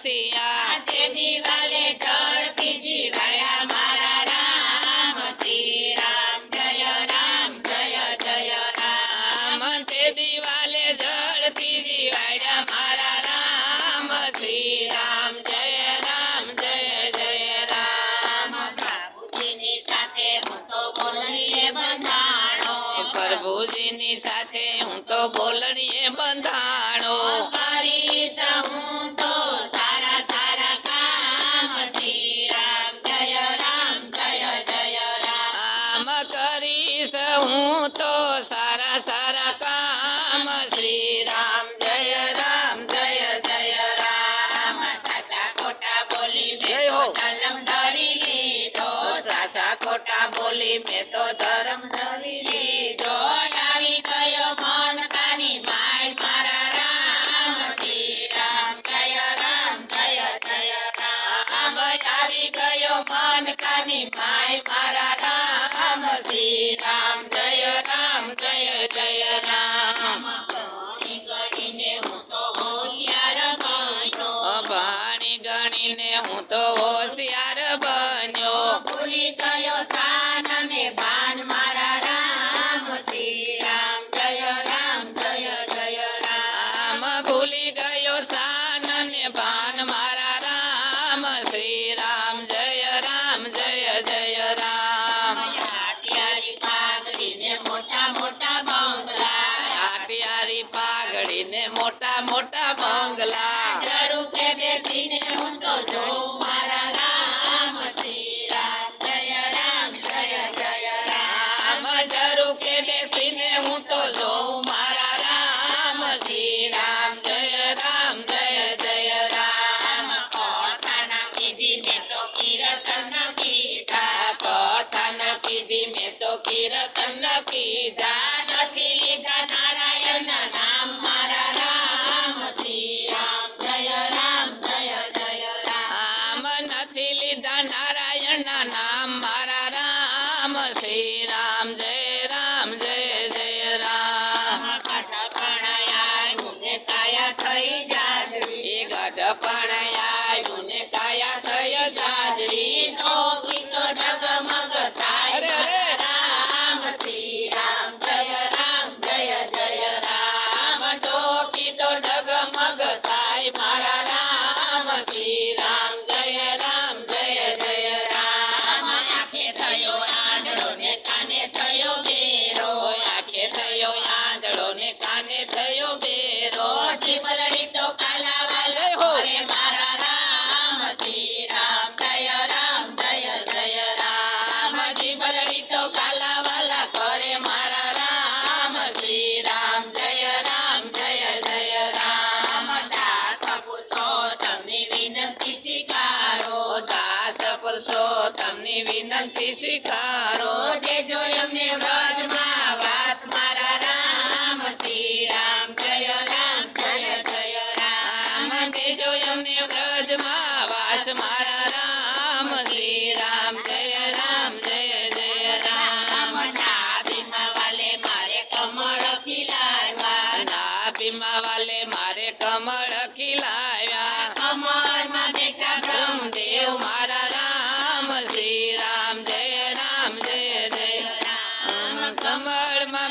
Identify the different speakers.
Speaker 1: સિયા
Speaker 2: તે દિવાલે ઝડપી જીવાયા મારા રામ શ્રી રામ જય રામ
Speaker 1: તે દિવાલે જળતી જીવાડ્યા મારા રામ શ્રી રામ જય રામ
Speaker 2: પ્રભુજીની સાથે હું તો બોલણીએ બંધાણો
Speaker 1: પ્રભુજીની સાથે હું તો બોલણીએ બંધાણો
Speaker 2: કરીશ હું તો સારા સારા કામ શ્રી રામ જય રામ
Speaker 1: આમ કરીશ હું તો સારા સારા કામ શ્રી રામ જય રામ
Speaker 2: સાચા ખોટા બોલી
Speaker 1: જય
Speaker 2: મેં
Speaker 1: હો.
Speaker 2: તો ધર્મ ધરી લીધો
Speaker 1: સાચા ખોટા બોલી મેં તો ધર્મ ધરી લીધો
Speaker 2: આવી ગયો મન કાની માય મારા રામ શ્રી રામ જય રામ
Speaker 1: આવી ગયો મન કાની માય મારા રામ શ્રી રામ જય રામ
Speaker 2: ભણી ગણીને હું તો હોશિયાર બન્યો
Speaker 1: ભાણી ગણીને હું તો હોશિયાર બન્યો
Speaker 2: ભૂલી ગયો શાન અને ભાન મારા રામ શ્રી રામ જય રામ
Speaker 1: આમ ભૂલી ગયો શાન ને ભાન મારા રામ શ્રી રામ જય રામ
Speaker 2: આટિયારી પાઘડીને મોટા મોટા બંગલા
Speaker 1: આટિયારી પાઘડીને મોટા મોટા બંગલા
Speaker 2: જરૂખે બેસીને હું તો જોઉં મારા રામ શ્રી રામ જય રામ
Speaker 1: આમ જરૂખે બેસીને હું તો જોઉં મારા રામ શ્રી રામ જય રામ
Speaker 2: કથાના કીધી મેં તો કીર્તન કીધા
Speaker 1: કથા ન કીધી મેં તો કીર્તન કીધા
Speaker 2: નથી લીધા નારાયણ નામ મારા રામ શ્રી રામ જય રામ
Speaker 1: આમ નથી લીધા નારાયણના નામ મારા રામ શ્રી રામ જય રામ
Speaker 2: કઠપણાયા ને કાયા થઈ જાજરી
Speaker 1: એ ગઢપણ આવ્યું ને કાયા થઈ જાજરી
Speaker 2: જોગી તો ડગમગ થાય
Speaker 1: અરે, અરે.
Speaker 2: રામ શ્રી રામ જય રામ
Speaker 1: રામ ડોકી તો ડગમગ થાય મારા રામ શ્રી રામ જય રામ
Speaker 2: આંખે થયો આંધળો ને કાને થયો બેરો
Speaker 1: આંખે થયો આંધળો ને કાને થયો બેરો
Speaker 2: જીભલડી તો કાલાવાલ
Speaker 1: જય હો.
Speaker 2: કરે મારા રામ શ્રી રામ જય રામ
Speaker 1: રામ જીભલડી તો કાલાવાલા કરે મારા રામ શ્રી રામ જય રામ
Speaker 2: દાસ પુરુષોત્તમની વિનંતી સ્વીકારો
Speaker 1: દાસ પુરુષોત્તમની વિનંતી સ્વીકારો
Speaker 2: દેજો એમને વ્રજમાં વાસ મારા રામ શ્રી રામ જય રામ
Speaker 1: રામ દેજો એમને વ્રજમાં વાસ મારા રામ શ્રી રામ જય રામ
Speaker 2: નાભીમાં વાલે મારે કમળ ખીલાવ્યા
Speaker 1: નાભીમાં વાલે મારે કમળ ખીલાવ્યા
Speaker 2: કમળમાં બેઠા
Speaker 1: બ્રહ્મદેવ મારા રામ શ્રી રામ જય રામ કમળમાં